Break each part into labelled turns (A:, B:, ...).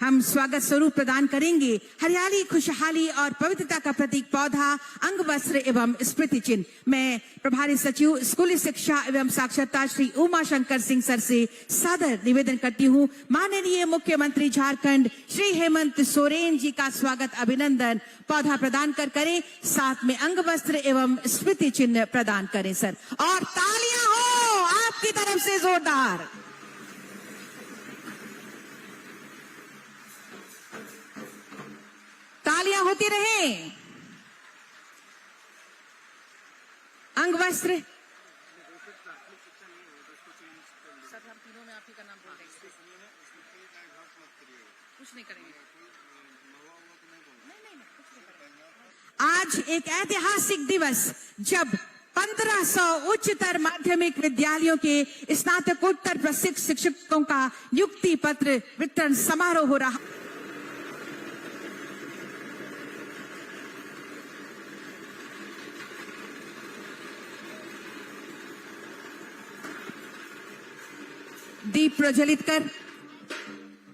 A: हम स्वागत स्वरूप प्रदान करेंगे हरियाली, खुशहाली और पवित्रता का प्रतीक पौधा, अंग वस्त्र एवं स्मृति चिन्ह। मैं प्रभारी सचिव स्कूली शिक्षा एवं साक्षरता श्री उमा शंकर सिंह सर से सादर निवेदन करती हूँ, माननीय मुख्यमंत्री झारखंड श्री हेमंत सोरेन जी का स्वागत अभिनंदन पौधा प्रदान करें, साथ में अंग वस्त्र एवं स्मृति चिन्ह प्रदान करें सर। और तालियां हो आपकी तरफ से जोरदार। तालियां होती रहे। अंग वस्त्र सर, हम तीनों में आप ही का नाम बोल देंगे, कुछ नहीं करेंगे। आज एक ऐतिहासिक दिवस, जब 1500 उच्चतर माध्यमिक विद्यालयों के स्नातकोत्तर प्रशिक्षित शिक्षकों का नियुक्ति पत्र वितरण समारोह हो रहा। दीप प्रज्वलित कर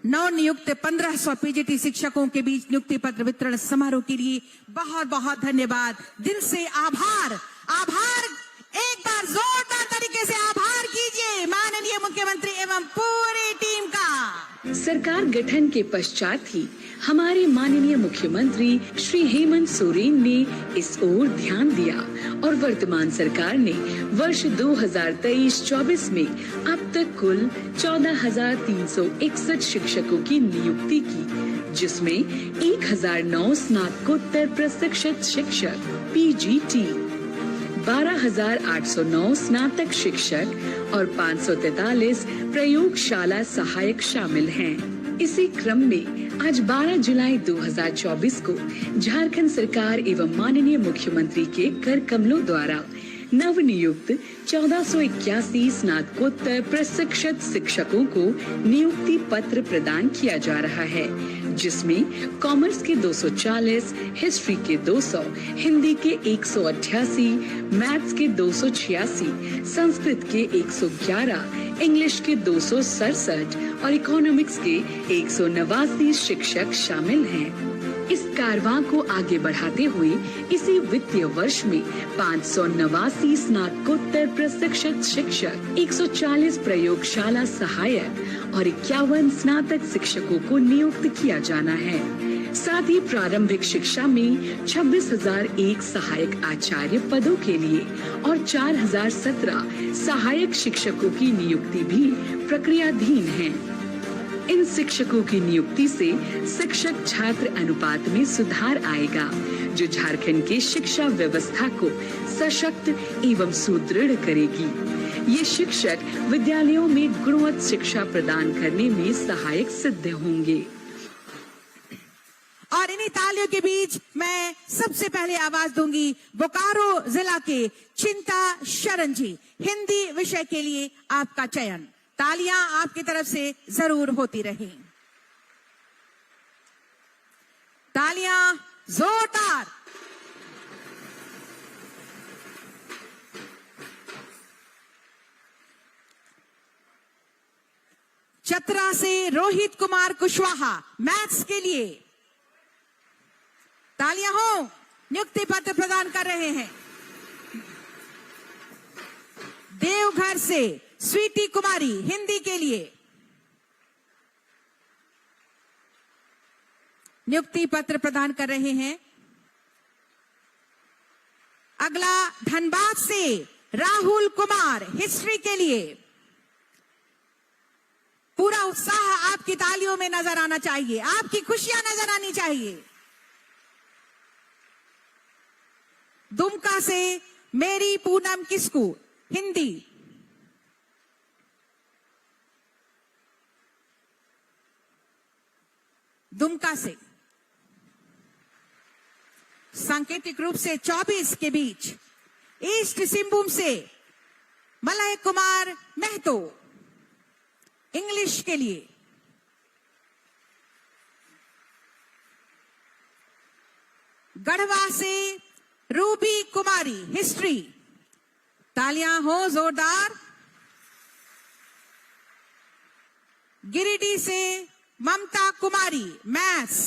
A: नव नियुक्त 1500 पीजीटी शिक्षकों के बीच नियुक्ति पत्र वितरण समारोह के लिए बहुत बहुत धन्यवाद। दिल से आभार। एक बार जोरदार तरीके से आभार कीजिए माननीय मुख्यमंत्री एवं पूरी टीम का।
B: सरकार गठन के पश्चात ही हमारे माननीय मुख्यमंत्री श्री हेमंत सोरेन ने इस ओर ध्यान दिया और वर्तमान सरकार ने वर्ष 2023-24 में अब तक कुल 14,361 शिक्षकों की नियुक्ति की, जिसमें 1,009 स्नातकोत्तर प्रशिक्षित शिक्षक पीजीटी, 12,809 स्नातक शिक्षक और 543 प्रयोगशाला सहायक शामिल हैं। इसी क्रम में आज 12 जुलाई 2024 को झारखंड सरकार एवं माननीय मुख्यमंत्री के कर कमलों द्वारा नव नियुक्त 1481 स्नातकोत्तर प्रशिक्षित शिक्षकों को नियुक्ति पत्र प्रदान किया जा रहा है, जिसमें कॉमर्स के 240, हिस्ट्री के 200, हिंदी के 188, मैथ्स के 286, संस्कृत के 111, इंग्लिश के 267 और इकोनॉमिक्स के 189 शिक्षक शामिल हैं। इस कारवां को आगे बढ़ाते हुए इसी वित्तीय वर्ष में 589 स्नातकोत्तर प्रशिक्षित शिक्षक, 140 प्रयोगशाला सहायक और 51 स्नातक शिक्षकों को नियुक्त किया जाना है। साथ ही प्रारंभिक शिक्षा में 26,001 सहायक आचार्य पदों के लिए और 4,017 सहायक शिक्षकों की नियुक्ति भी प्रक्रियाधीन है। इन शिक्षकों की नियुक्ति से शिक्षक छात्र अनुपात में सुधार आएगा, जो झारखंड के शिक्षा व्यवस्था को सशक्त एवं सुदृढ़ करेगी। ये शिक्षक विद्यालयों में गुणवत्ता शिक्षा प्रदान करने में सहायक सिद्ध होंगे।
A: और इन्हीं तालियों के बीच मैं सबसे पहले आवाज दूंगी बोकारो जिला के चिंता शरण जी। हिंदी विषय के लिए आपका चयन। तालियां आपकी तरफ से जरूर होती रहें। तालियां जोरदार। चतरा से रोहित कुमार कुशवाहा, मैथ्स के लिए तालियां हो, नियुक्ति पत्र प्रदान कर रहे हैं। देवघर से स्वीटी कुमारी, हिंदी के लिए नियुक्ति पत्र प्रदान कर रहे हैं। अगला धनबाद से राहुल कुमार, हिस्ट्री के लिए। पूरा उत्साह आपकी तालियों में नजर आना चाहिए, आपकी खुशियां नजर आनी चाहिए। दुमका से मेरी पूनम किस्कू, हिंदी। दुमका से सांकेतिक रूप से 24 के बीच। ईस्ट सिंहभूम से मलय कुमार महतो, इंग्लिश के लिए। गढ़वा से रूबी कुमारी, हिस्ट्री। तालियां हो जोरदार। गिरिडीह से ममता कुमारी, मैथ्स।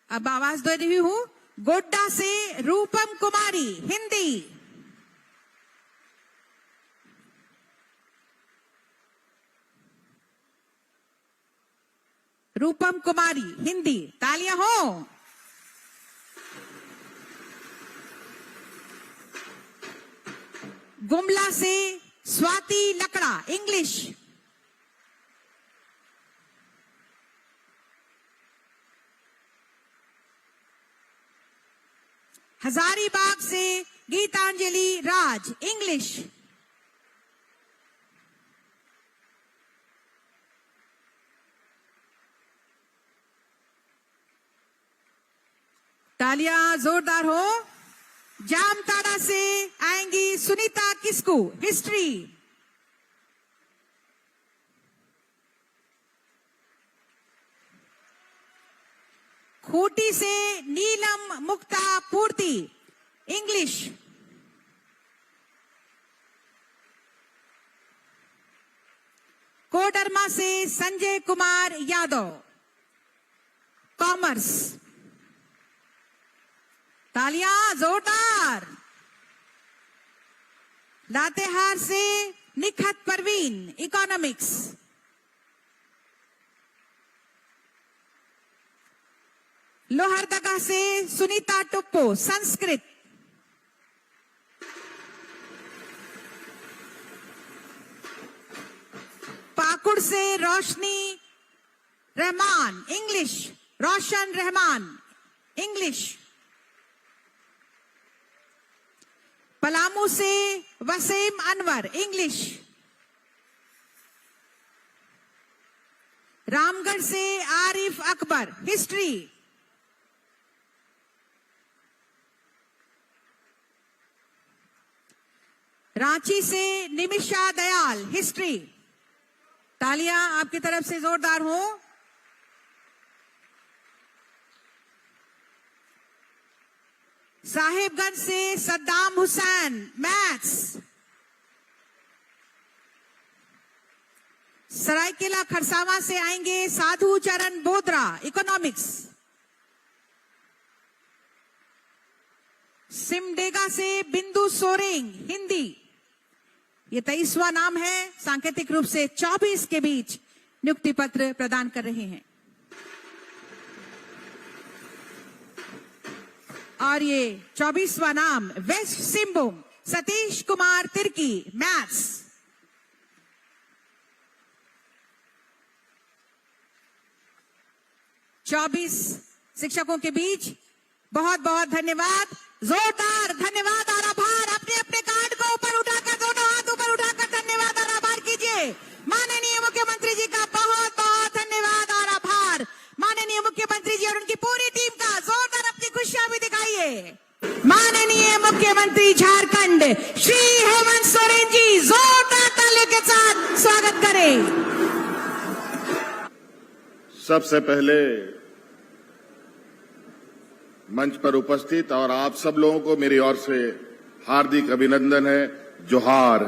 A: अब आवाज दे रही हूं, गोड्डा से रूपम कुमारी, हिंदी। रूपम कुमारी, हिंदी। तालियां हो। गुमला से स्वाति लकड़ा, इंग्लिश। हजारीबाग से गीतांजलि राज, इंग्लिश। तालियां जोरदार हो। जामताड़ा से आएंगी सुनीता किस्कू, हिस्ट्री। खूंटी से नीलम मुक्ता पूर्ति, इंग्लिश। कोडरमा से संजय कुमार यादव, कॉमर्स। तालियां जोरदार। लातेहार से निखत परवीन, इकोनॉमिक्स। लोहरदगा से सुनीता टुप्पो, संस्कृत। पाकुड़ से रोशनी रहमान, इंग्लिश। रोशन रहमान, इंग्लिश। पलामू से वसीम अनवर, इंग्लिश। रामगढ़ से आरिफ अकबर, हिस्ट्री। रांची से निमिषा दयाल, हिस्ट्री। तालियां आपकी तरफ से जोरदार हो। साहेबगंज से सद्दाम हुसैन, मैथ्स। सरायकेला खरसावां से आएंगे साधु चरण बोदरा, इकोनॉमिक्स। सिमडेगा से बिंदु सोरेंग, हिंदी। ये 23वां नाम है। सांकेतिक रूप से 24 के बीच नियुक्ति पत्र प्रदान कर रहे हैं। और ये 24वां नाम वेस्ट सिंहभूम, सतीश कुमार तिर्की, मैथ्स। चौबीस शिक्षकों के बीच बहुत बहुत धन्यवाद, जोरदार धन्यवाद और आभार। अपने अपने कार्ड को ऊपर उठाकर, दोनों हाथ ऊपर उठाकर धन्यवाद और आभार कीजिए। माननीय मुख्यमंत्री जी का बहुत बहुत धन्यवाद और आभार। माननीय मुख्यमंत्री जी और उनकी पूरी टीम का जोरदार अपनी खुशियां भी दिखाइए। माननीय मुख्यमंत्री झारखंड श्री हेमंत सोरेन जी, जोरदार तालियों के साथ स्वागत करें।
C: सबसे पहले मंच पर उपस्थित और आप सब लोगों को मेरी ओर से हार्दिक अभिनंदन है, जोहार।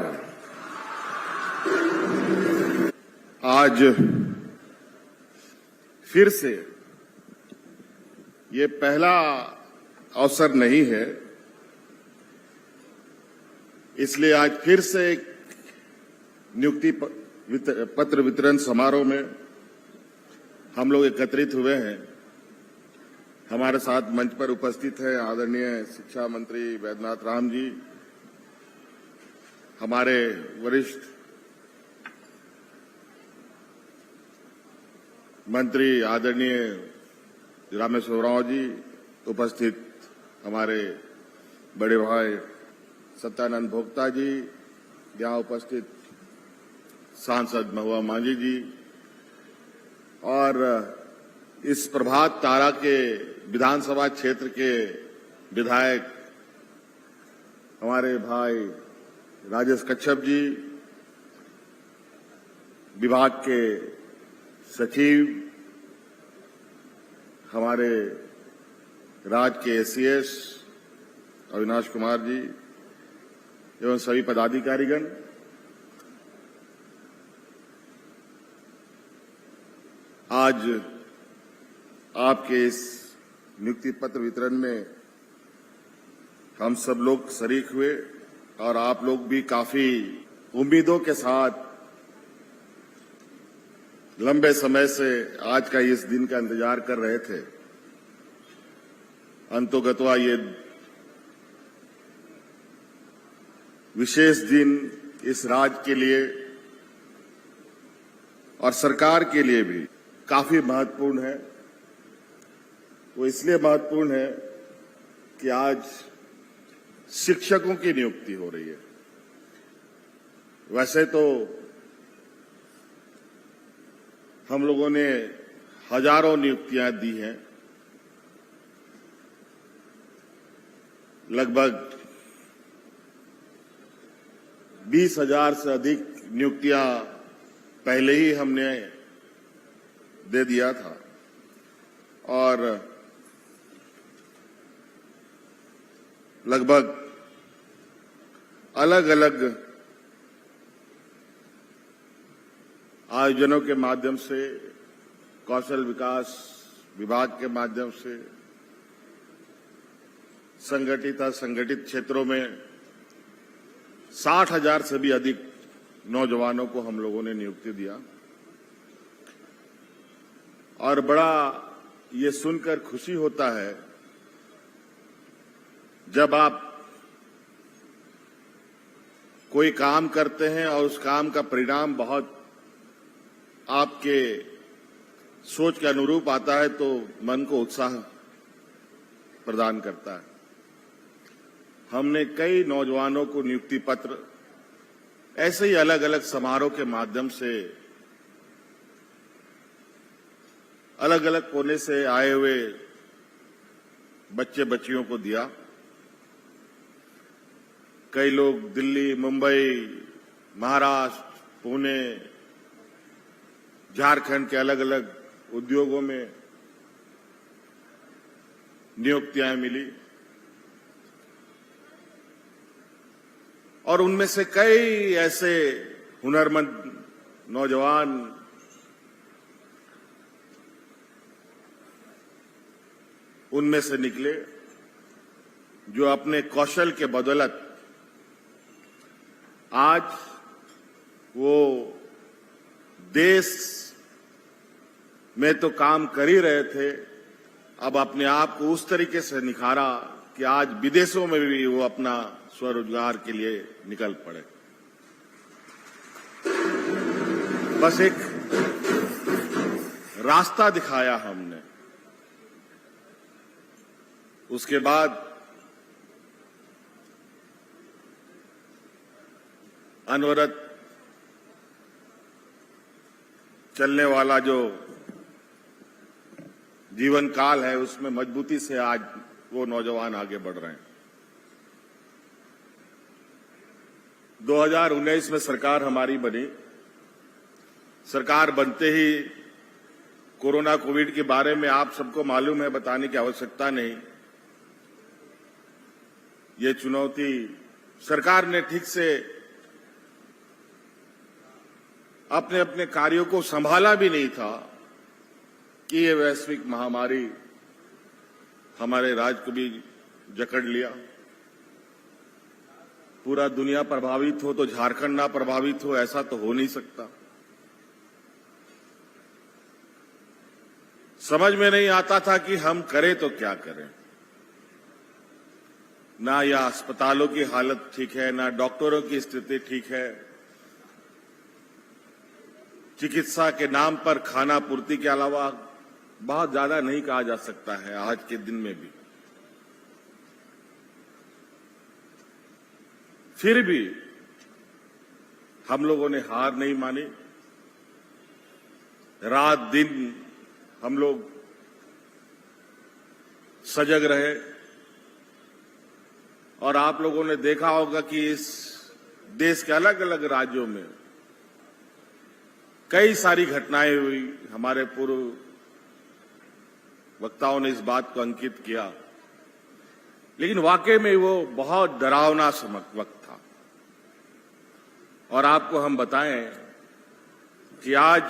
C: आज फिर से ये पहला अवसर नहीं है, इसलिए आज फिर से एक नियुक्ति पत्र वितरण समारोह में हम लोग एकत्रित हुए हैं। हमारे साथ मंच पर उपस्थित है आदरणीय शिक्षा मंत्री वैद्यनाथ राम जी, हमारे वरिष्ठ मंत्री आदरणीय रामेश्वर राव जी, उपस्थित हमारे बड़े भाई सत्यानंद भोक्ता जी, यहाँ उपस्थित सांसद महुआ मांझी जी, और इस प्रभात तारा के विधानसभा क्षेत्र के विधायक हमारे भाई राजेश कच्छप जी, विभाग के सचिव हमारे राज्य के एसीएस अविनाश कुमार जी, एवं सभी पदाधिकारीगण, आज आपके इस नियुक्ति पत्र वितरण में हम सब लोग शरीक हुए और आप लोग भी काफी उम्मीदों के साथ लंबे समय से आज का इस दिन का इंतजार कर रहे थे। अंतोगत्वा ये विशेष दिन इस राज्य के लिए और सरकार के लिए भी काफी महत्वपूर्ण है। वो इसलिए महत्वपूर्ण है कि आज शिक्षकों की नियुक्ति हो रही है। वैसे तो हम लोगों ने हजारों नियुक्तियां दी हैं, लगभग 20,000 से अधिक नियुक्तियां पहले ही हमने दे दिया था और लगभग अलग अलग आयोजनों के माध्यम से, कौशल विकास विभाग के माध्यम से, संगठित असंगठित क्षेत्रों में 60,000 से भी अधिक नौजवानों को हम लोगों ने नियुक्ति दिया। और बड़ा ये सुनकर खुशी होता है जब आप कोई काम करते हैं और उस काम का परिणाम बहुत आपके सोच के अनुरूप आता है तो मन को उत्साह प्रदान करता है। हमने कई नौजवानों को नियुक्ति पत्र ऐसे ही अलग अलग समारोह के माध्यम से, अलग अलग कोने से आए हुए बच्चे बच्चियों को दिया। कई लोग दिल्ली, मुंबई, महाराष्ट्र, पुणे, झारखंड के अलग अलग उद्योगों में नियुक्तियां मिली और उनमें से कई ऐसे हुनरमंद नौजवान उनमें से निकले जो अपने कौशल के बदौलत आज वो देश में तो काम कर ही रहे थे, अब अपने आप को उस तरीके से निखारा कि आज विदेशों में भी वो अपना स्वरोजगार के लिए निकल पड़े। बस एक रास्ता दिखाया हमने, उसके बाद अनवरत चलने वाला जो जीवन काल है उसमें मजबूती से आज वो नौजवान आगे बढ़ रहे हैं। 2019 में सरकार हमारी बनी। सरकार बनते ही कोरोना कोविड के बारे में आप सबको मालूम है, बताने की आवश्यकता नहीं। ये चुनौती सरकार ने ठीक से अपने अपने कार्यों को संभाला भी नहीं था कि ये वैश्विक महामारी हमारे राज्य को भी जकड़ लिया। पूरा दुनिया प्रभावित हो तो झारखंड ना प्रभावित हो, ऐसा तो हो नहीं सकता। समझ में नहीं आता था कि हम करें तो क्या करें। ना या अस्पतालों की हालत ठीक है, ना डॉक्टरों की स्थिति ठीक है। चिकित्सा के नाम पर खाना पूर्ति के अलावा बहुत ज्यादा नहीं कहा जा सकता है आज के दिन में भी। फिर भी हम लोगों ने हार नहीं मानी। रात दिन हम लोग सजग रहे और आप लोगों ने देखा होगा कि इस देश के अलग अलग राज्यों में कई सारी घटनाएं हुई। हमारे पूर्व वक्ताओं ने इस बात को अंकित किया, लेकिन वाकई में वो बहुत डरावना वक्त था। और आपको हम बताएं कि आज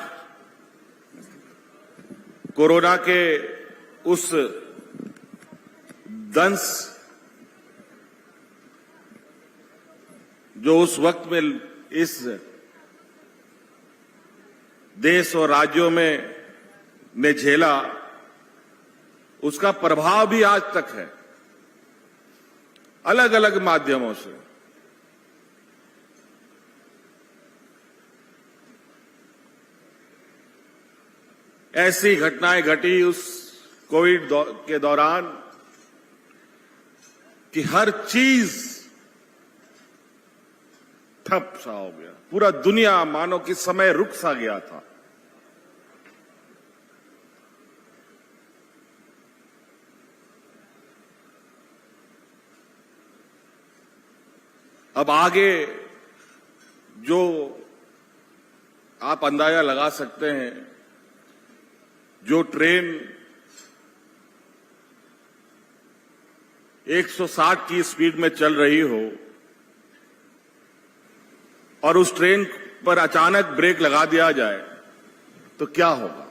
C: कोरोना के उस दंश जो उस वक्त में इस देश और राज्यों में ने झेला, उसका प्रभाव भी आज तक है अलग अलग माध्यमों से। ऐसी घटनाएं घटी उस कोविड के दौरान कि हर चीज ठप सा हो गया, पूरा दुनिया मानो कि समय रुक सा गया था। अब आगे जो आप अंदाजा लगा सकते हैं, जो ट्रेन 160 की स्पीड में चल रही हो और उस ट्रेन पर अचानक ब्रेक लगा दिया जाए तो क्या होगा?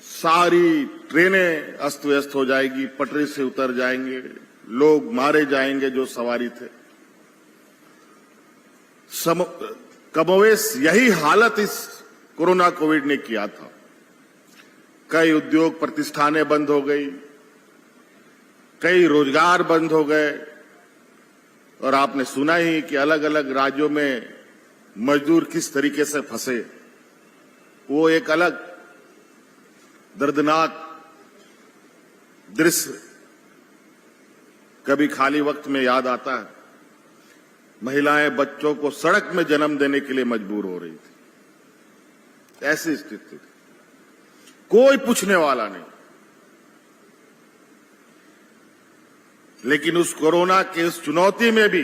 C: सारी ट्रेनें अस्त व्यस्त हो जाएगी, पटरी से उतर जाएंगे, लोग मारे जाएंगे जो सवारी थे। कमोवेश यही हालत इस कोरोना कोविड ने किया था। कई उद्योग प्रतिष्ठानें बंद हो गई, कई रोजगार बंद हो गए, और आपने सुना ही कि अलग अलग राज्यों में मजदूर किस तरीके से फंसे। वो एक अलग दर्दनाक दृश्य कभी खाली वक्त में याद आता है। महिलाएं बच्चों को सड़क में जन्म देने के लिए मजबूर हो रही थी। ऐसी स्थिति थी, कोई पूछने वाला नहीं। लेकिन उस कोरोना के उस चुनौती में भी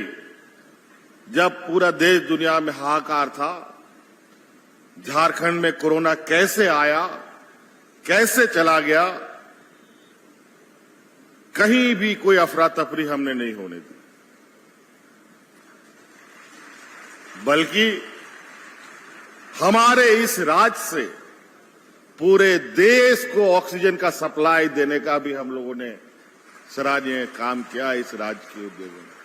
C: जब पूरा देश दुनिया में हाहाकार था, झारखंड में कोरोना कैसे आया, कैसे चला गया, कहीं भी कोई अफरा तफरी हमने नहीं होने दी, बल्कि हमारे इस राज्य से पूरे देश को ऑक्सीजन का सप्लाई देने का भी हम लोगों ने सराहनीय काम किया इस राज्य के उद्योगों में।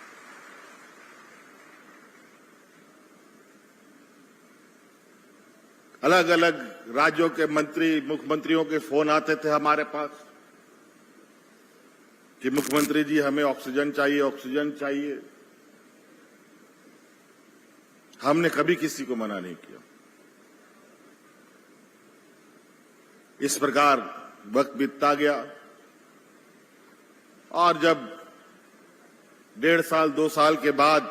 C: अलग अलग राज्यों के मंत्री, मुख्यमंत्रियों के फोन आते थे हमारे पास कि मुख्यमंत्री जी हमें ऑक्सीजन चाहिए, ऑक्सीजन चाहिए। हमने कभी किसी को मना नहीं किया। इस प्रकार वक्त बीतता गया और जब 1.5 साल 2 साल के बाद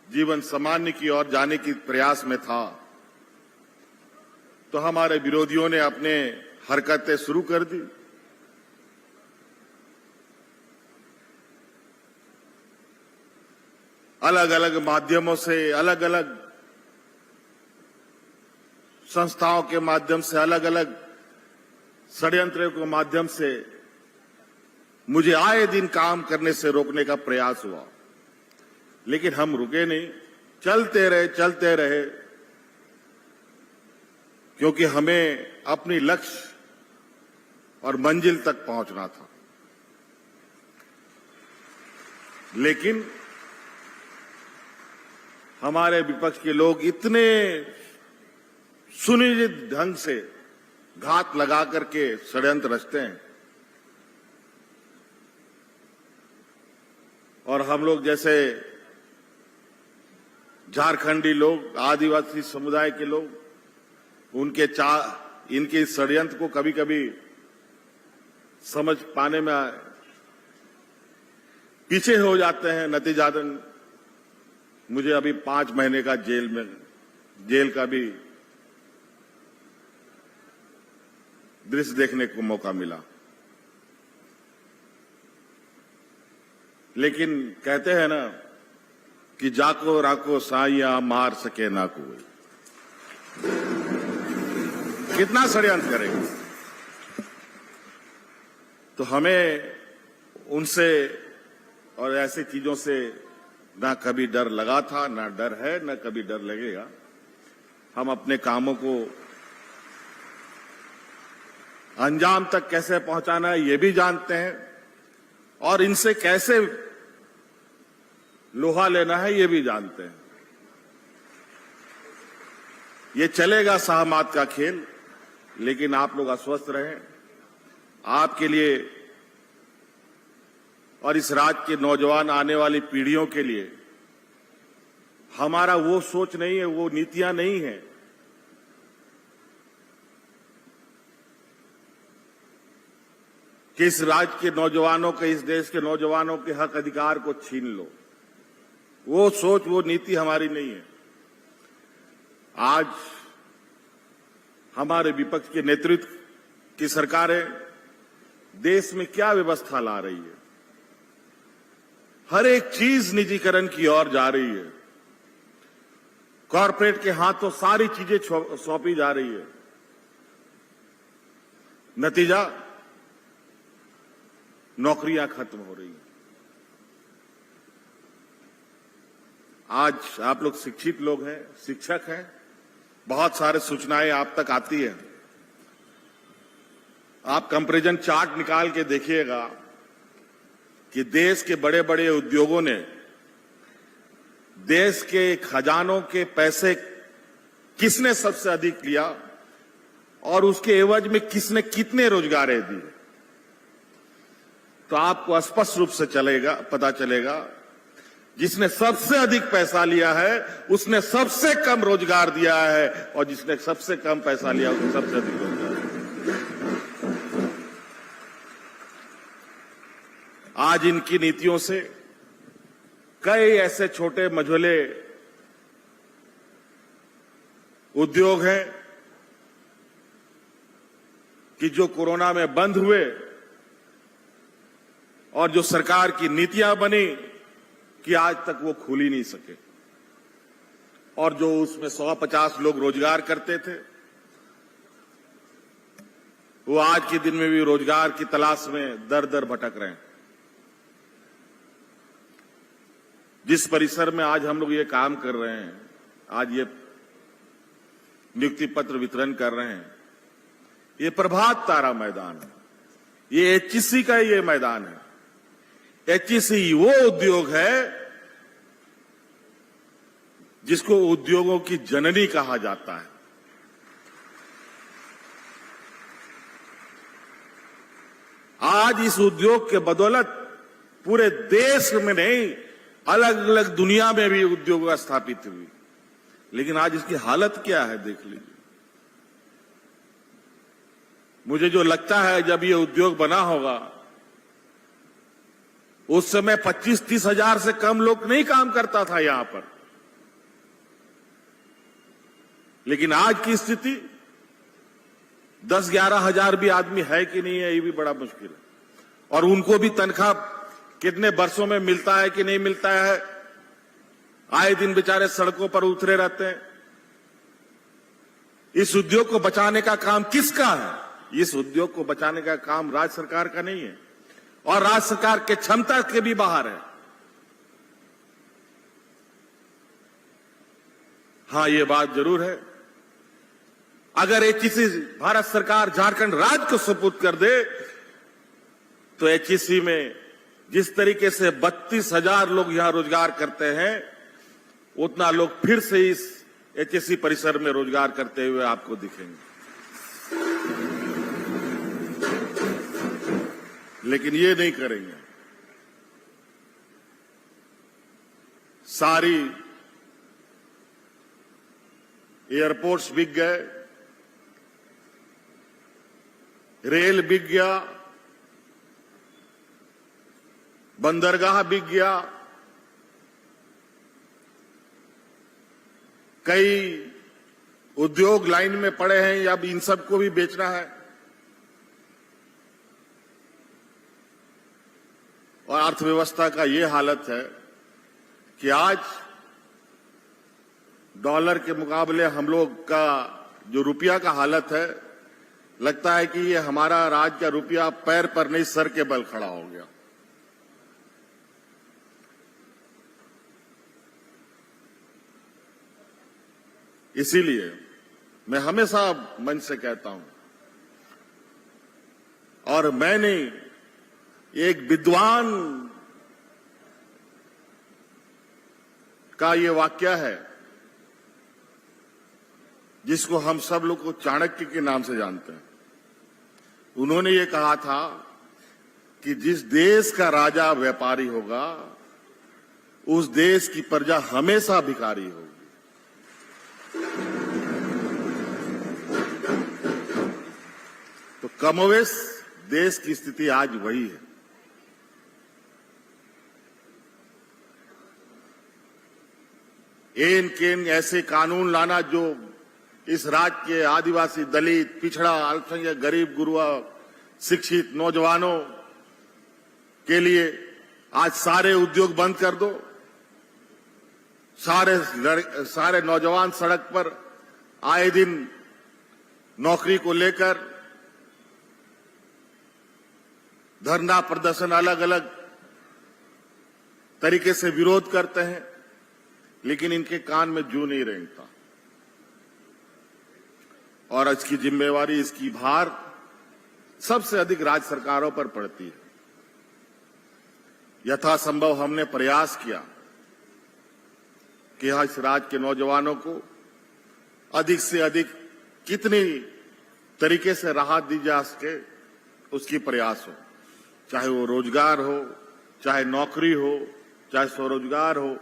C: जीवन सामान्य की ओर जाने की प्रयास में था, तो हमारे विरोधियों ने अपने हरकतें शुरू कर दी। अलग अलग माध्यमों से, अलग अलग संस्थाओं के माध्यम से, अलग अलग षड्यंत्रों के माध्यम से मुझे आए दिन काम करने से रोकने का प्रयास हुआ, लेकिन हम रुके नहीं, चलते रहे, क्योंकि हमें अपनी लक्ष्य और मंजिल तक पहुंचना था। लेकिन हमारे विपक्ष के लोग इतने सुनिश्चित ढंग से घात लगा करके षड्यंत्र रचते हैं, और हम लोग जैसे झारखंडी लोग, आदिवासी समुदाय के लोग, इनके षड्यंत्र को कभी कभी समझ पाने में पीछे हो जाते हैं। नतीजातन मुझे अभी 5 महीने का जेल का भी दृश्य देखने को मौका मिला। लेकिन कहते हैं ना कि जाको राको साइया मार सके ना कोई। कितना षड्यंत्र करेंगे? तो हमें उनसे और ऐसी चीजों से ना कभी डर लगा था, ना डर है, ना कभी डर लगेगा। हम अपने कामों को अंजाम तक कैसे पहुंचाना है ये भी जानते हैं और इनसे कैसे लोहा लेना है ये भी जानते हैं। ये चलेगा सहमत का खेल, लेकिन आप लोग आश्वस्त रहें। आपके लिए और इस राज्य के नौजवान आने वाली पीढ़ियों के लिए हमारा वो सोच नहीं है, वो नीतियां नहीं है कि इस राज्य के नौजवानों के, इस देश के नौजवानों के हक अधिकार को छीन लो। वो सोच, वो नीति हमारी नहीं है। आज हमारे विपक्ष के नेतृत्व की सरकारें देश में क्या व्यवस्था ला रही है? हर एक चीज निजीकरण की ओर जा रही है। कॉरपोरेट के हाथों सारी चीजें सौंपी जा रही है। नतीजा, नौकरियां खत्म हो रही हैं। आज आप लोग शिक्षित लोग हैं, शिक्षक हैं, बहुत सारे सूचनाएं आप तक आती हैं। आप कंपैरिजन चार्ट निकाल के देखिएगा कि देश के बड़े बड़े उद्योगों ने देश के खजानों के पैसे किसने सबसे अधिक लिया और उसके एवज में किसने कितने रोजगारें दिए, तो आपको स्पष्ट रूप से पता चलेगा जिसने सबसे अधिक पैसा लिया है उसने सबसे कम रोजगार दिया है और जिसने सबसे कम पैसा लिया उसने सबसे अधिक रोजगार दिया। आज इनकी नीतियों से कई ऐसे छोटे मझोले उद्योग हैं कि जो कोरोना में बंद हुए और जो सरकार की नीतियां बनी कि आज तक वो खुल ही नहीं सके, और जो उसमें 150 लोग रोजगार करते थे वो आज के दिन में भी रोजगार की तलाश में दर दर भटक रहे हैं। जिस परिसर में आज हम लोग ये काम कर रहे हैं, आज ये नियुक्ति पत्र वितरण कर रहे हैं, ये प्रभात तारा मैदान है, ये एचईसी का ये मैदान है। एचईसी वो उद्योग है जिसको उद्योगों की जननी कहा जाता है। आज इस उद्योग के बदौलत पूरे देश में नहीं, अलग अलग दुनिया में भी उद्योग स्थापित हुई। लेकिन आज इसकी हालत क्या है देख लीजिए। मुझे जो लगता है जब ये उद्योग बना होगा उस समय 25-30 हजार से कम लोग नहीं काम करता था यहां पर, लेकिन आज की स्थिति 10-11 हजार भी आदमी है कि नहीं है ये भी बड़ा मुश्किल है। और उनको भी तनख्वाह कितने वर्षों में मिलता है कि नहीं मिलता है, आए दिन बेचारे सड़कों पर उतरे रहते हैं। इस उद्योग को बचाने का काम किसका है? इस उद्योग को बचाने का काम राज्य सरकार का नहीं है और राज्य सरकार के क्षमता के भी बाहर है। हां, ये बात जरूर है, अगर एचईसी भारत सरकार झारखंड राज्य को सुपुर्द कर दे तो एचईसी में जिस तरीके से 32,000 लोग यहां रोजगार करते हैं उतना लोग फिर से इस एचईसी परिसर में रोजगार करते हुए आपको दिखेंगे। लेकिन ये नहीं करेंगे। सारी एयरपोर्ट्स बिक गए, रेल बिक गया, बंदरगाह बिक गया, कई उद्योग लाइन में पड़े हैं, अब इन सबको भी बेचना है। और अर्थव्यवस्था का ये हालत है कि आज डॉलर के मुकाबले हम लोग का जो रुपया का हालत है, लगता है कि ये हमारा राज्य का रुपया पैर पर नहीं सर के बल खड़ा हो गया। इसीलिए मैं हमेशा मन से कहता हूं, और मैंने एक विद्वान का ये वाक्य है जिसको हम सब लोग को चाणक्य के नाम से जानते हैं। उन्होंने ये कहा था कि जिस देश का राजा व्यापारी होगा उस देश की प्रजा हमेशा भिखारी होगी। तो कमोवेश देश की स्थिति आज वही है। एन केन ऐसे कानून लाना जो इस राज्य के आदिवासी, दलित, पिछड़ा, अल्पसंख्यक, गरीब, गुरुआ, शिक्षित नौजवानों के लिए आज सारे उद्योग बंद कर दो, सारे नौजवान सड़क पर आए दिन नौकरी को लेकर धरना प्रदर्शन अलग अलग तरीके से विरोध करते हैं, लेकिन इनके कान में जू नहीं रेंगता। और इसकी जिम्मेवारी, इसकी भार सबसे अधिक राज्य सरकारों पर पड़ती है। यथासंभव हमने प्रयास किया कि इस राज्य के नौजवानों को अधिक से अधिक कितनी तरीके से राहत दी जा सके उसकी प्रयास हो, चाहे वो रोजगार हो, चाहे नौकरी हो, चाहे स्वरोजगार हो,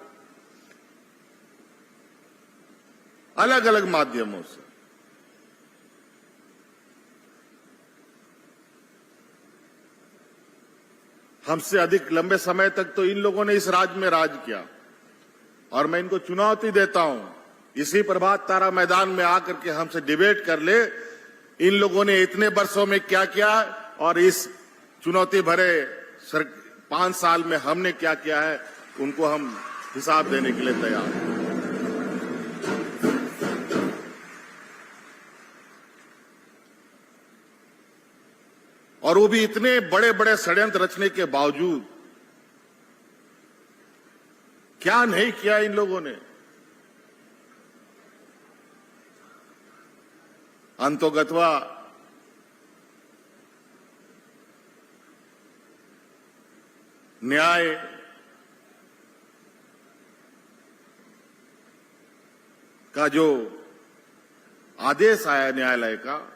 C: अलग अलग माध्यमों से। हमसे अधिक लंबे समय तक तो इन लोगों ने इस राज्य में राज किया, और मैं इनको चुनौती देता हूं, इसी प्रभात तारा मैदान में आकर के हमसे डिबेट कर ले, इन लोगों ने इतने वर्षों में क्या किया और इस चुनौती भरे 5 साल में हमने क्या किया है, उनको हम हिसाब देने के लिए तैयार हैं। और वो भी इतने बड़े बड़े षड्यंत्र रचने के बावजूद क्या नहीं किया इन लोगों ने। अंतोगत्वा न्याय का जो आदेश आया न्यायालय का,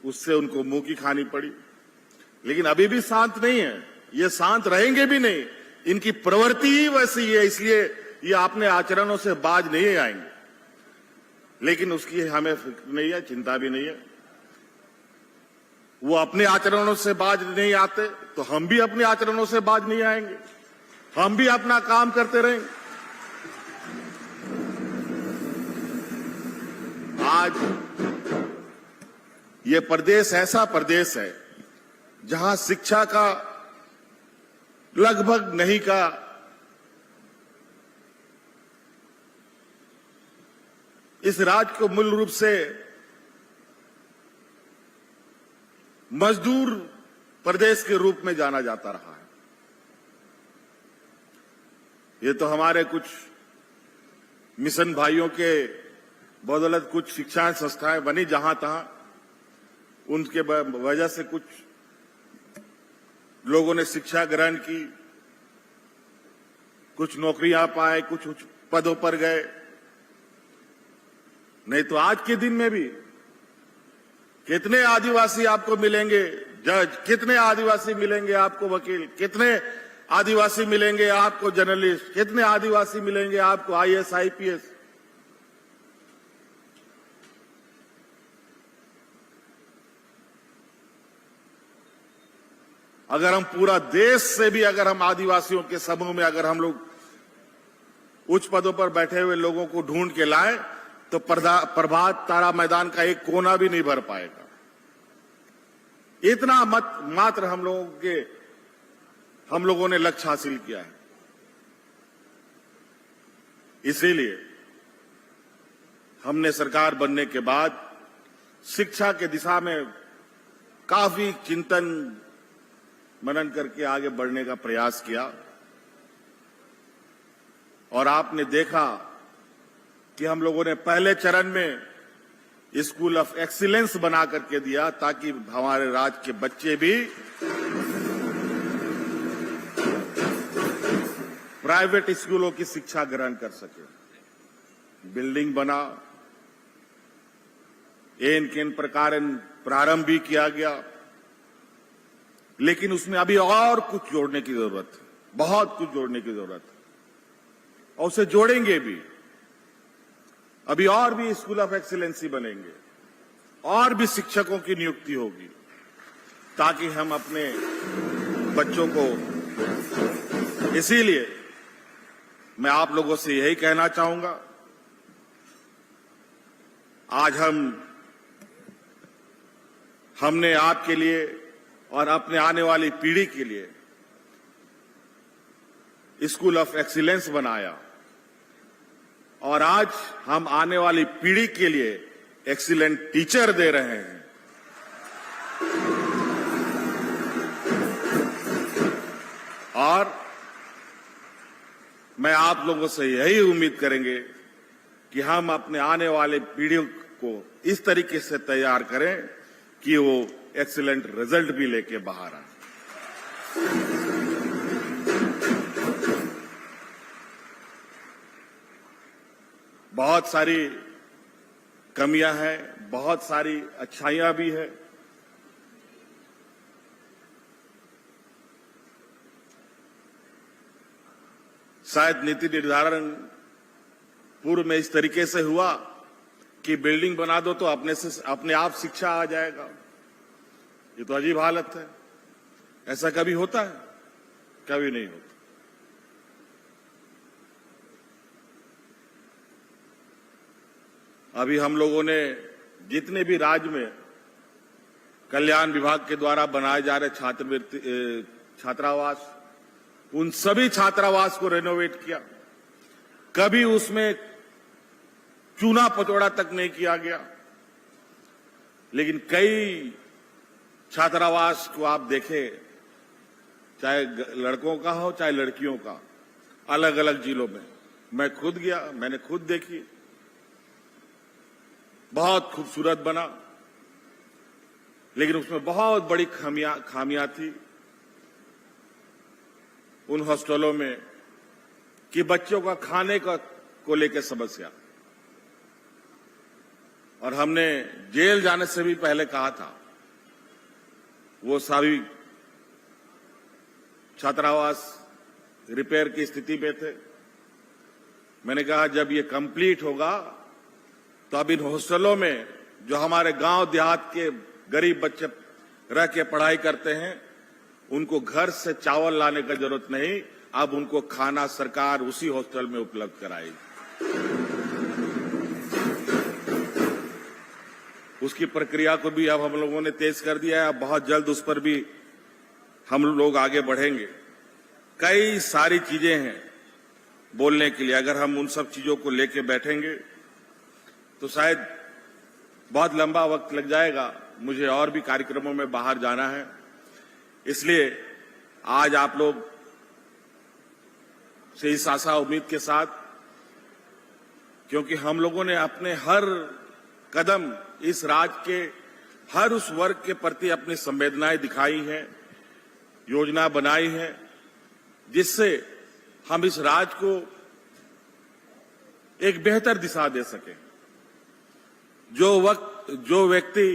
C: उससे उनको मुंह की खानी पड़ी। लेकिन अभी भी शांत नहीं है, ये शांत रहेंगे भी नहीं। इनकी प्रवृत्ति ही वैसी है, इसलिए ये अपने आचरणों से बाज नहीं आएंगे। लेकिन उसकी हमें फिक्र नहीं है, चिंता भी नहीं है। वो अपने आचरणों से बाज नहीं आते तो हम भी अपने आचरणों से बाज नहीं आएंगे, हम भी अपना काम करते रहेंगे। आज ये प्रदेश ऐसा प्रदेश है जहां शिक्षा का लगभग नहीं का इस राज्य को मूल रूप से मजदूर प्रदेश के रूप में जाना जाता रहा है। ये तो हमारे कुछ मिशन भाइयों के बदौलत कुछ शिक्षा संस्थाएं बनी जहां तहां, उनके वजह से कुछ लोगों ने शिक्षा ग्रहण की, कुछ नौकरियां पाए, कुछ उच्च पदों पर गए। नहीं तो आज के दिन में भी कितने आदिवासी आपको मिलेंगे जज, कितने आदिवासी मिलेंगे आपको वकील, कितने आदिवासी मिलेंगे आपको जर्नलिस्ट, कितने आदिवासी मिलेंगे आपको आईएएस आईपीएस। अगर हम पूरा देश से भी अगर हम आदिवासियों के समूह में अगर हम लोग उच्च पदों पर बैठे हुए लोगों को ढूंढ के लाएं तो प्रभात तारा मैदान का एक कोना भी नहीं भर पाएगा। इतना मात्र हम लोगों ने लक्ष्य हासिल किया है। इसीलिए हमने सरकार बनने के बाद शिक्षा के दिशा में काफी चिंतन मनन करके आगे बढ़ने का प्रयास किया, और आपने देखा कि हम लोगों ने पहले चरण में स्कूल ऑफ एक्सीलेंस बना करके दिया ताकि हमारे राज्य के बच्चे भी प्राइवेट स्कूलों की शिक्षा ग्रहण कर सके। बिल्डिंग बना, एन केन प्रकार प्रारंभ भी किया गया, लेकिन उसमें अभी और कुछ जोड़ने की जरूरत है, बहुत कुछ जोड़ने की जरूरत है, और उसे जोड़ेंगे भी। अभी और भी स्कूल ऑफ एक्सीलेंसी बनेंगे, और भी शिक्षकों की नियुक्ति होगी, ताकि हम अपने बच्चों को, इसीलिए मैं आप लोगों से यही कहना चाहूंगा, आज हमने आपके लिए और अपने आने वाली पीढ़ी के लिए स्कूल ऑफ एक्सीलेंस बनाया, और आज हम आने वाली पीढ़ी के लिए एक्सीलेंट टीचर दे रहे हैं। और मैं आप लोगों से यही उम्मीद करेंगे कि हम अपने आने वाले पीढ़ियों को इस तरीके से तैयार करें कि वो एक्सीलेंट रिजल्ट भी लेके बाहर आए। बहुत सारी कमियां हैं, बहुत सारी अच्छाइयां भी है। शायद नीति निर्धारण पूर्व में इस तरीके से हुआ कि बिल्डिंग बना दो तो अपने आप शिक्षा आ जाएगा। ये तो अजीब हालत है। ऐसा कभी होता है? कभी नहीं होता। अभी हम लोगों ने जितने भी राज्य में कल्याण विभाग के द्वारा बनाए जा रहे छात्रावास, उन सभी छात्रावास को रेनोवेट किया। कभी उसमें चूना पचौड़ा तक नहीं किया गया, लेकिन कई छात्रावास को आप देखें, चाहे लड़कों का हो चाहे लड़कियों का, अलग अलग जिलों में। मैं खुद गया, मैंने खुद देखी, बहुत खूबसूरत बना, लेकिन उसमें बहुत बड़ी खामियां थी उन हॉस्टलों में कि बच्चों का खाने को लेकर समस्या। और हमने जेल जाने से भी पहले कहा था, वो सभी छात्रावास रिपेयर की स्थिति में थे। मैंने कहा जब ये कंप्लीट होगा तो अब इन हॉस्टलों में जो हमारे गांव देहात के गरीब बच्चे रह के पढ़ाई करते हैं, उनको घर से चावल लाने का जरूरत नहीं, अब उनको खाना सरकार उसी हॉस्टल में उपलब्ध कराएगी। उसकी प्रक्रिया को भी अब हम लोगों ने तेज कर दिया है। अब बहुत जल्द उस पर भी हम लोग आगे बढ़ेंगे। कई सारी चीजें हैं बोलने के लिए। अगर हम उन सब चीजों को लेके बैठेंगे तो शायद बहुत लंबा वक्त लग जाएगा। मुझे और भी कार्यक्रमों में बाहर जाना है, इसलिए आज आप लोग से इस आशा उम्मीद के साथ, क्योंकि हम लोगों ने अपने हर कदम इस राज्य के हर उस वर्ग के प्रति अपनी संवेदनाएं दिखाई हैं, योजना बनाई है, जिससे हम इस राज्य को एक बेहतर दिशा दे सकें। जो व्यक्ति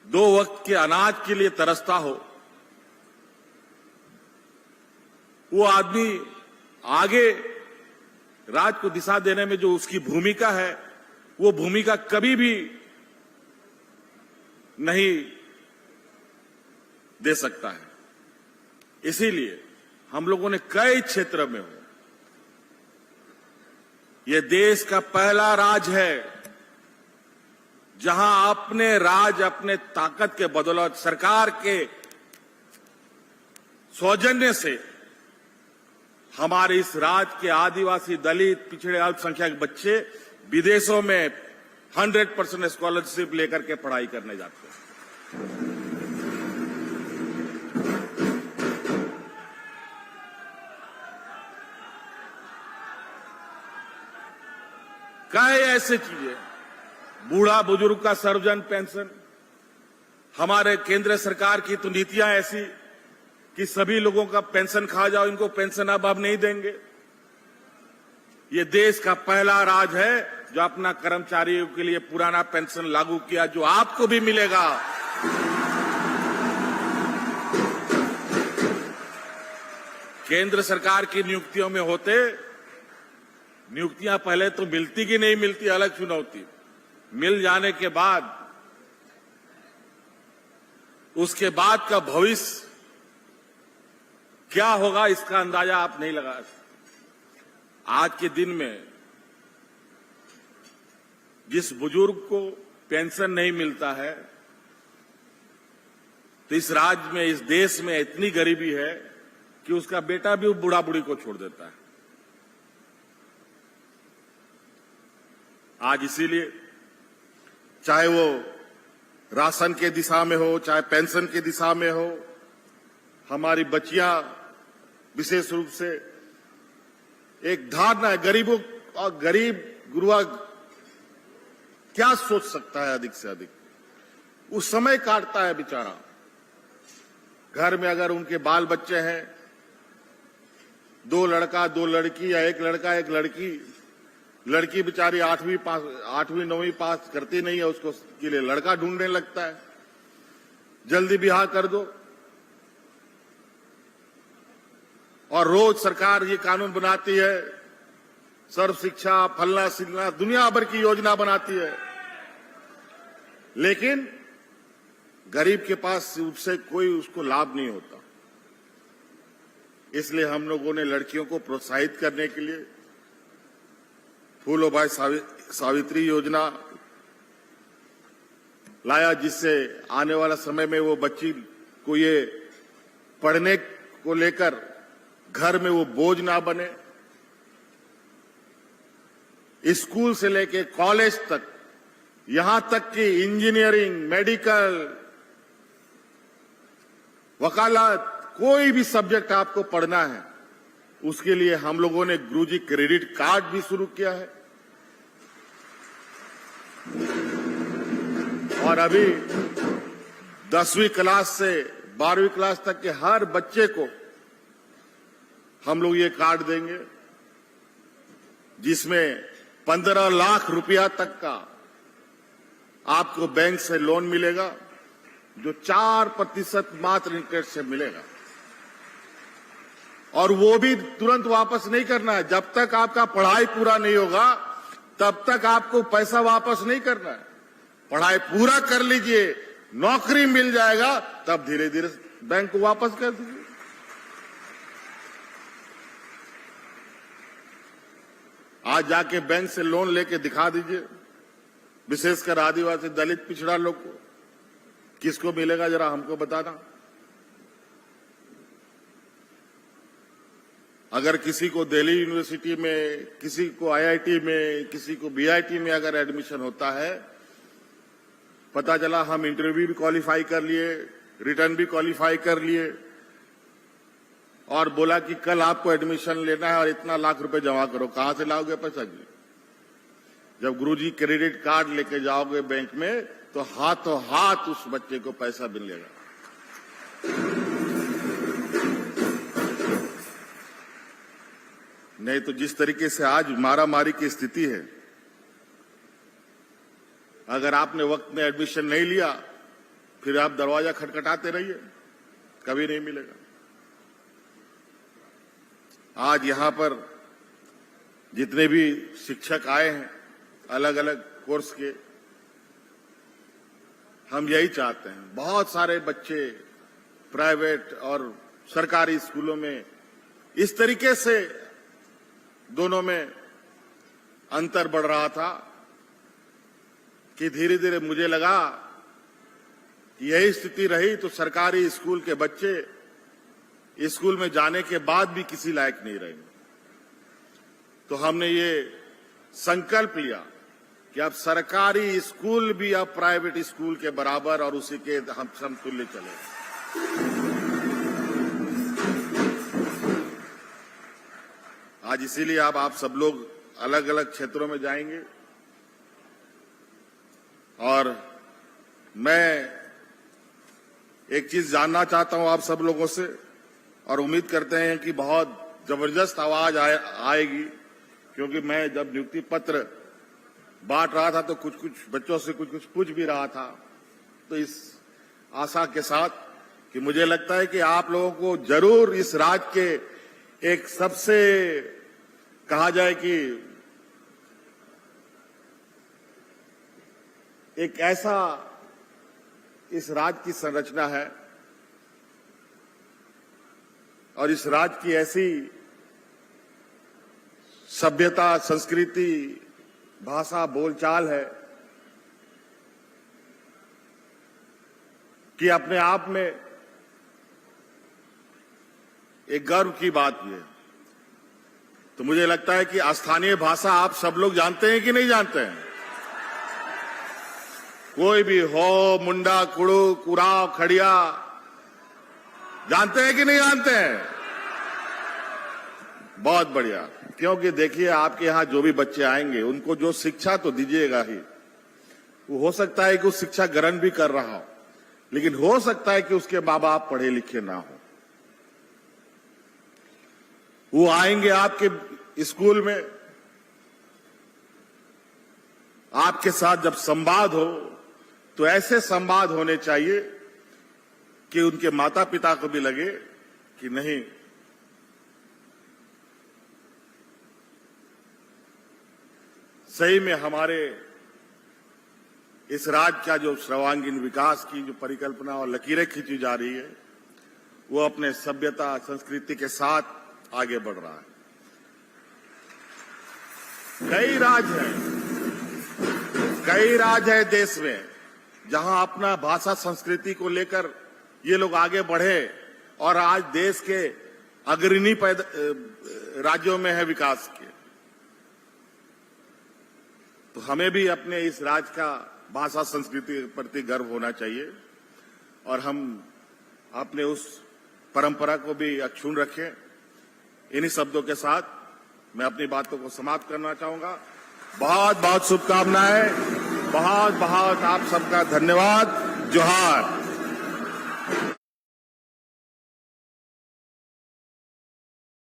C: 2 वक्त के अनाज के लिए तरसता हो, वो आदमी आगे राज्य को दिशा देने में जो उसकी भूमिका है, वो भूमिका कभी भी नहीं दे सकता है। इसीलिए हम लोगों ने कई क्षेत्र में हो, ये देश का पहला राज्य है जहां अपने राज्य अपने ताकत के बदौलत सरकार के सौजन्य से हमारे इस राज्य के आदिवासी, दलित, पिछड़े, अल्पसंख्यक बच्चे विदेशों में 100% स्कॉलरशिप लेकर के पढ़ाई करने जाते हैं। कई ऐसे चीजें, बूढ़ा बुजुर्ग का सर्वजन पेंशन, हमारे केंद्र सरकार की तो नीतियां ऐसी कि सभी लोगों का पेंशन खा जाओ, इनको पेंशन अब हम नहीं देंगे। ये देश का पहला राज्य है जो अपना कर्मचारियों के लिए पुराना पेंशन लागू किया, जो आपको भी मिलेगा। केंद्र सरकार की नियुक्तियों में होते, नियुक्तियां पहले तो मिलती कि नहीं मिलती अलग चुनौती, मिल जाने के बाद उसके बाद का भविष्य क्या होगा इसका अंदाजा आप नहीं लगा सकते। आज के दिन में जिस बुजुर्ग को पेंशन नहीं मिलता है, तो इस राज्य में, इस देश में इतनी गरीबी है कि उसका बेटा भी बूढ़ा बूढ़ी को छोड़ देता है। आज इसीलिए चाहे वो राशन के दिशा में हो, चाहे पेंशन की दिशा में हो, हमारी बच्चियां विशेष रूप से एक धारणा है, गरीबों और गरीब गुरुआ क्या सोच सकता है अधिक से अधिक, उस समय काटता है बेचारा। घर में अगर उनके बाल बच्चे हैं, 2 लड़का 2 लड़की या 1 लड़का 1 लड़की, लड़की बेचारी 8वीं 9वीं पास करती नहीं है, उसको के लिए लड़का ढूंढने लगता है, जल्दी ब्याह कर दो। और रोज सरकार ये कानून बनाती है, सर्व शिक्षा, फलना सिलना, दुनिया भर की योजना बनाती है, लेकिन गरीब के पास उससे कोई उसको लाभ नहीं होता। इसलिए हम लोगों ने लड़कियों को प्रोत्साहित करने के लिए फूलोबाई सावित्री योजना लाया, जिससे आने वाला समय में वो बच्ची को ये पढ़ने को लेकर घर में वो बोझ ना बने। स्कूल से लेके कॉलेज तक, यहां तक कि इंजीनियरिंग, मेडिकल, वकालत, कोई भी सब्जेक्ट आपको पढ़ना है, उसके लिए हम लोगों ने गुरुजी क्रेडिट कार्ड भी शुरू किया है। और अभी 10वीं क्लास से 12वीं क्लास तक के हर बच्चे को हम लोग ये कार्ड देंगे, जिसमें 15 लाख रुपया तक का आपको बैंक से लोन मिलेगा, जो 4% मात्र इंटरेस्ट से मिलेगा। और वो भी तुरंत वापस नहीं करना है, जब तक आपका पढ़ाई पूरा नहीं होगा तब तक आपको पैसा वापस नहीं करना है। पढ़ाई पूरा कर लीजिए, नौकरी मिल जाएगा, तब धीरे धीरे बैंक को वापस कर दीजिए। आज जाके बैंक से लोन लेके दिखा दीजिए, विशेषकर आदिवासी, दलित, पिछड़ा लोग को, किसको मिलेगा जरा हमको बताना। अगर किसी को दिल्ली यूनिवर्सिटी में, किसी को आईआईटी में, किसी को बीआईटी में अगर एडमिशन होता है, पता चला हम इंटरव्यू भी क्वालिफाई कर लिए, रिटर्न भी क्वालिफाई कर लिए, और बोला कि कल आपको एडमिशन लेना है और इतना लाख रुपए जमा करो, कहां से लाओगे पैसा जी? जब गुरुजी क्रेडिट कार्ड लेके जाओगे बैंक में, तो हाथों हाथ उस बच्चे को पैसा मिलेगा। नहीं तो जिस तरीके से आज मारामारी की स्थिति है, अगर आपने वक्त में एडमिशन नहीं लिया, फिर आप दरवाजा खटखटाते रहिए, कभी नहीं मिलेगा। आज यहां पर जितने भी शिक्षक आए हैं अलग अलग कोर्स के, हम यही चाहते हैं, बहुत सारे बच्चे प्राइवेट और सरकारी स्कूलों में इस तरीके से दोनों में अंतर बढ़ रहा था कि धीरे धीरे मुझे लगा कि यही स्थिति रही तो सरकारी स्कूल के बच्चे स्कूल में जाने के बाद भी किसी लायक नहीं रहेंगे। तो हमने ये संकल्प लिया कि अब सरकारी स्कूल भी अब प्राइवेट स्कूल के बराबर और उसी के हम समतुल्य चले। आज इसीलिए अब आप सब लोग अलग अलग क्षेत्रों में जाएंगे, और मैं एक चीज जानना चाहता हूं आप सब लोगों से, और उम्मीद करते हैं कि बहुत जबरदस्त आवाज आएगी, क्योंकि मैं जब नियुक्ति पत्र बांट रहा था तो कुछ कुछ बच्चों से कुछ पूछ भी रहा था, तो इस आशा के साथ कि मुझे लगता है कि आप लोगों को जरूर इस राज्य के एक सबसे कहा जाए कि एक ऐसा इस राज्य की संरचना है और इस राज्य की ऐसी सभ्यता, संस्कृति, भाषा, बोलचाल है कि अपने आप में एक गर्व की बात ये है। तो मुझे लगता है कि स्थानीय भाषा आप सब लोग जानते हैं कि नहीं जानते हैं? कोई भी हो, मुंडा, कुड़ू, कुराव, खड़िया, जानते हैं कि नहीं जानते हैं? बहुत बढ़िया। क्योंकि देखिए, आपके यहां जो भी बच्चे आएंगे उनको जो शिक्षा तो दीजिएगा ही, वो हो सकता है कि उस शिक्षा ग्रहण भी कर रहा हो, लेकिन हो सकता है कि उसके मां बाप पढ़े लिखे ना हो। वो आएंगे आपके स्कूल में, आपके साथ जब संवाद हो तो ऐसे संवाद होने चाहिए कि उनके माता पिता को भी लगे कि नहीं, सही में हमारे इस राज्य का जो सर्वांगीण विकास की जो परिकल्पना और लकीरें खींची जा रही है, वो अपने सभ्यता, संस्कृति के साथ आगे बढ़ रहा है। कई राज्य हैं देश में जहां अपना भाषा, संस्कृति को लेकर ये लोग आगे बढ़े और आज देश के अग्रणी राज्यों में है विकास के। तो हमें भी अपने इस राज्य का भाषा, संस्कृति के प्रति गर्व होना चाहिए और हम अपने उस परंपरा को भी अक्षुण्ण रखें। इन्हीं शब्दों के साथ मैं अपनी बातों को समाप्त करना चाहूंगा। बहुत बहुत शुभकामनाएं, बहुत बहुत आप सबका धन्यवाद। जोहार।